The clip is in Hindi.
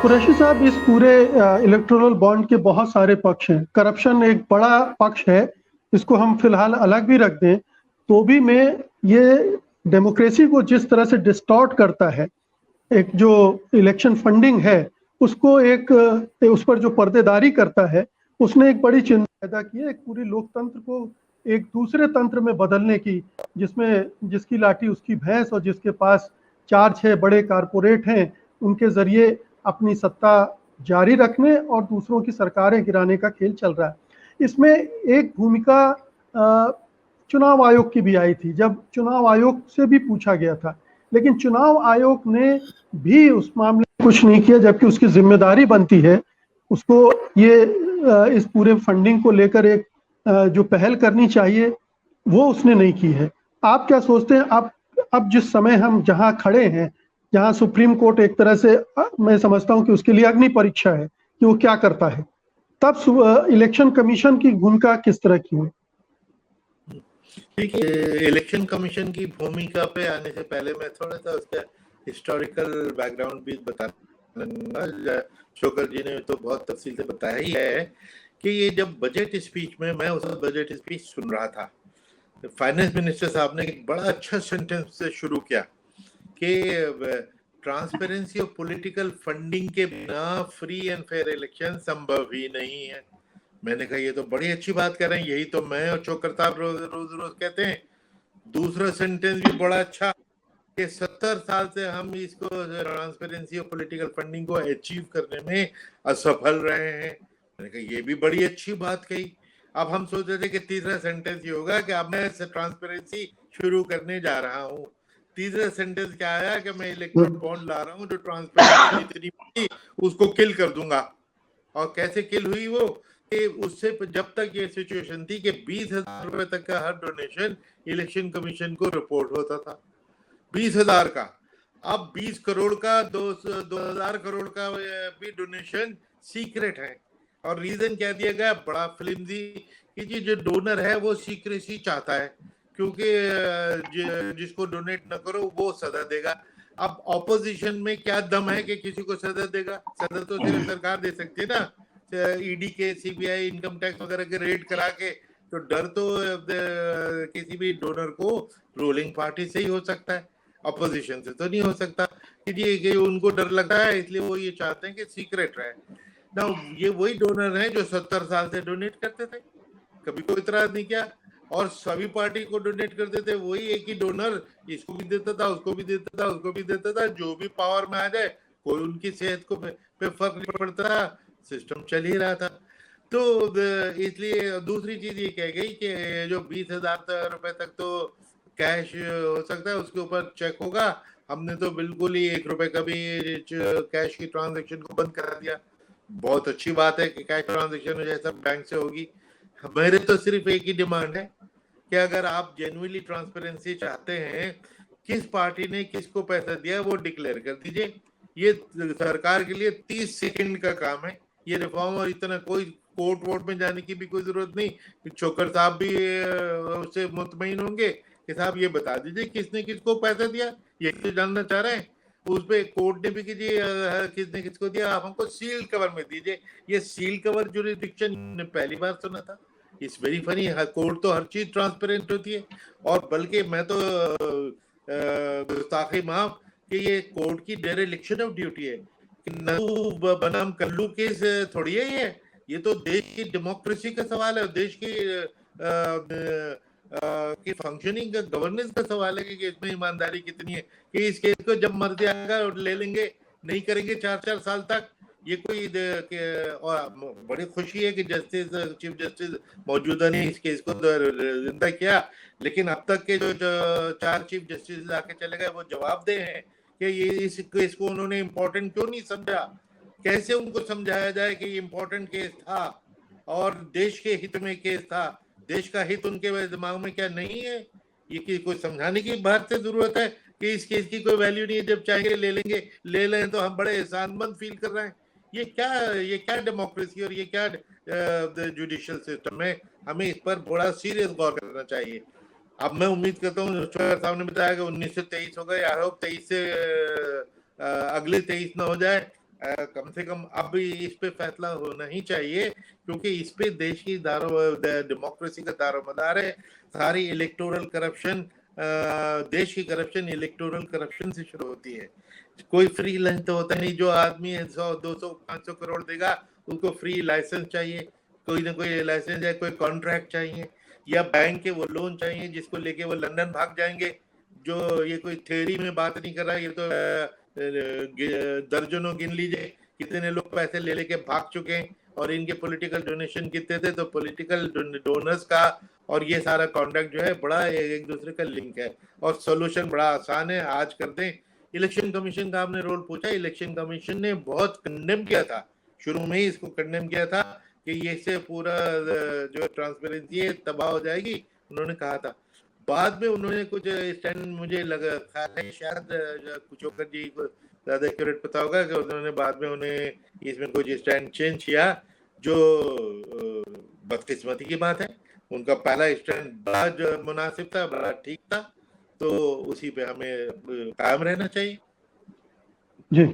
कुरैशी साहब, इस पूरे इलेक्टोरल बॉन्ड के बहुत सारे पक्ष हैं। करप्शन एक बड़ा पक्ष है, इसको हम फिलहाल अलग भी रख दें तो भी मैं ये डेमोक्रेसी को जिस तरह से डिस्टॉर्ट करता है, एक जो इलेक्शन फंडिंग है उसको उस पर जो पर्देदारी करता है, उसने एक बड़ी चिंता पैदा की है एक पूरी लोकतंत्र को एक दूसरे तंत्र में बदलने की, जिसमें जिसकी लाठी उसकी भैंस और जिसके पास 4-6 बड़े कारपोरेट हैं, उनके जरिए अपनी सत्ता जारी रखने और दूसरों की सरकारें गिराने का खेल चल रहा है। इसमें एक भूमिका चुनाव आयोग की भी आई थी, जब चुनाव आयोग से भी पूछा गया था, लेकिन चुनाव आयोग ने भी उस मामले में कुछ नहीं किया, जबकि उसकी जिम्मेदारी बनती है उसको ये इस पूरे फंडिंग को लेकर एक जो पहल करनी चाहिए वो उसने नहीं की है। आप क्या सोचते हैं? अब जिस समय हम जहां खड़े हैं, जहां सुप्रीम कोर्ट एक तरह से मैं समझता हूं कि उसके लिए अग्नि परीक्षा है कि वो क्या करता है, तब इलेक्शन कमीशन की भूमिका किस तरह की है? देखिए, इलेक्शन कमीशन की भूमिका पे आने से पहले मैं थोड़ा सा उसका हिस्टोरिकल बैकग्राउंड भी बताना। शोकर जी ने तो बहुत तफसील से बताया ही है कि ये जब बजट स्पीच में मैं उस बजट स्पीच सुन रहा था, फाइनेंस मिनिस्टर साहब ने एक बड़ा अच्छा सेंटेंस से शुरू किया कि ट्रांसपेरेंसी और पॉलिटिकल फंडिंग के बिना फ्री एंड फेयर इलेक्शन संभव ही नहीं है। मैंने कहा ये तो बड़ी अच्छी बात कर रहे हैं, यही तो मैं और चोकर साहब रोज रोज कहते हैं। दूसरा सेंटेंस भी बड़ा अच्छा कि 70 साल से हम इसको ट्रांसपेरेंसी और पॉलिटिकल फंडिंग को अचीव करने में असफल रहे हैं। मैंने कहा ये भी बड़ी अच्छी बात कही। अब हम सोच रहे थे कि तीसरा सेंटेंस ये होगा कि अब मैं ट्रांसपेरेंसी शुरू करने जा रहा हूँ। तीसरा सेंटेंस क्या आया कि मैं इलेक्ट्रल बॉन्ड ला रहा हूँ जो ट्रांसपेरेंसी जितनी थी उसको किल कर दूंगा। और कैसे किल हुई वो कि उससे जब तक ये सिचुएशन थी कि 20,000 रुपए तक का हर डोनेशन इलेक्शन कमीशन को रिपोर्ट होता था, 20,000 का। अब 20 करोड़ का 2,000 करोड़ का भी डोनेशन सीक्रेट है। और रीजन क्या दिया गया, बड़ा फिल्मजी, कि जी जो डोनर है वो सीक्रेसी चाहता है, क्योंकि जिसको डोनेट न करो वो सजा देगा। अब ऑपोजिशन में क्या दम है कि किसी को सजा देगा? सजा तो सिर्फ सरकार दे सकती है ना, ईडी के, सीबीआई, इनकम टैक्स वगैरह के रेड करा के। तो डर तो किसी भी डोनर को रूलिंग पार्टी से ही हो सकता है, अपोजिशन से तो नहीं हो सकता। कि उनको डर लगता है, इसलिए वो ये चाहते हैं कि सीक्रेट रहे ना। ये वही डोनर हैं जो 70 साल से डोनेट करते थे, कभी कोई इतराज नहीं किया, और सभी पार्टी को डोनेट करते थे। वही एक ही डोनर इसको भी देता था, उसको भी देता था, उसको भी देता था। जो भी पावर में आ जाए, कोई उनकी सेहत को पे फर्क नहीं पड़ता था, सिस्टम चल ही रहा था। तो इसलिए दूसरी चीज ये कह गई कि जो 20,000 रुपए तक तो कैश हो सकता है, उसके ऊपर चेक होगा। हमने तो बिल्कुल ही 1 रुपए का भी कैश की ट्रांजैक्शन को बंद करा दिया। बहुत अच्छी बात है कि कैश ट्रांजैक्शन जैसा बैंक से होगी। मेरे तो सिर्फ एक ही डिमांड है कि अगर आप जेन्युइनली ट्रांसपेरेंसी चाहते हैं, किस पार्टी ने किसको पैसा दिया वो डिक्लेयर कर दीजिए। ये सरकार के लिए 30 सेकंड का काम है ये रिफॉर्म, और इतना कोई कोर्ट वोट में जाने की भी कोई जरूरत नहीं। चोकर साहब भी उससे मुतमईन होंगे कि साहब ये बता दीजिए किसने किसको पैसा दिया, ये तो जानना चाह रहे हैं। उस पे कोर्ट ने भी कीजिए किसने किसको दिया, आप हमको सील कवर में दीजिए। ये सील कवर जुरिडिक्शन ने पहली बार सुना था। It's very funny. कोर्ट तो हर चीज ट्रांसपेरेंट होती है, और बल्कि मैं तो गुस्ताखी माफ कि ये कोर्ट की डेरेलिक्शन ऑफ ड्यूटी है। नल्लू बनाम कल्लू केस थोड़ी है ये तो देश की डेमोक्रेसी का सवाल है, देश की फंक्शनिंग का, गवर्नेंस का सवाल है कि इसमें ईमानदारी कितनी है। कि इस केस को जब मर्जी आएगा और ले लेंगे, नहीं करेंगे 4-4 साल तक। ये कोई और बड़ी खुशी है कि जस्टिस, चीफ जस्टिस मौजूदा ने इस केस को जिंदा किया, लेकिन अब तक के जो 4 चीफ जस्टिस आके चले गए वो जवाब दे हैं कि ये इस केस को उन्होंने इम्पोर्टेंट क्यों नहीं समझा। कैसे उनको समझाया जाए कि ये इम्पोर्टेंट केस था और देश के हित में केस था, देश का हित उनके दिमाग में क्या नहीं है? ये कोई समझाने की बात से जरूरत है कि इस केस की कोई वैल्यू नहीं है, जब चाहेंगे ले लेंगे, ले लें तो हम बड़े एहसानमंद फील कर रहे हैं। ये क्या डेमोक्रेसी और ये क्या जुडिशियल सिस्टम है? हमें इस पर बड़ा सीरियस गौर करना चाहिए। अब मैं उम्मीद करता हूँ, साहब ने बताया कि 19 से 23 हो गए, आई होप 23 से अगले 23 ना हो जाए। कम से कम अब इस पे फैसला होना ही चाहिए, क्योंकि इस पे देश की डेमोक्रेसी का दारोमदार है। सारी इलेक्टोरल करप्शन, देश की करप्शन इलेक्टोरल करप्शन से शुरू होती है। कोई फ्री लंच तो होता नहीं। जो आदमी 100 200 500 करोड़ देगा उसको फ्री लाइसेंस चाहिए, कोई ना कोई लाइसेंस है, कोई कॉन्ट्रैक्ट चाहिए, या बैंक के वो लोन चाहिए जिसको लेके वो लंदन भाग जाएंगे। जो ये कोई थ्योरी में बात नहीं कर रहा, ये तो दर्जनों गिन लीजिए कितने लोग पैसे ले लेके भाग चुके हैं। और इनके पॉलिटिकल डोनेशन कितने थे, तो पॉलिटिकल डोनर्स का और ये सारा कॉन्ट्रैक्ट जो है बड़ा एक दूसरे का लिंक है। और सोल्यूशन बड़ा आसान है, आज कर दें। इलेक्शन कमीशन का आपने रोल पूछा, इलेक्शन कमीशन ने बहुत कंडेम किया था, शुरू में ही इसको कंडेम किया था कि ये से पूरा जो ट्रांसपेरेंसी है तबाह हो जाएगी, उन्होंने कहा था। बाद में उन्होंने कुछ स्टैंड, मुझे लगा ख्याल है शायद कुचोकर जी को ज्यादा एक्यूरेट पता होगा, कि उन्होंने बाद में उन्हें इसमें कुछ स्टैंड चेंज किया, जो बदकिस्मती की बात है। उनका पहला स्टैंड बड़ा जो मुनासिब था, बड़ा ठीक था, तो उसी पे हमें कायम रहना चाहिए। जी।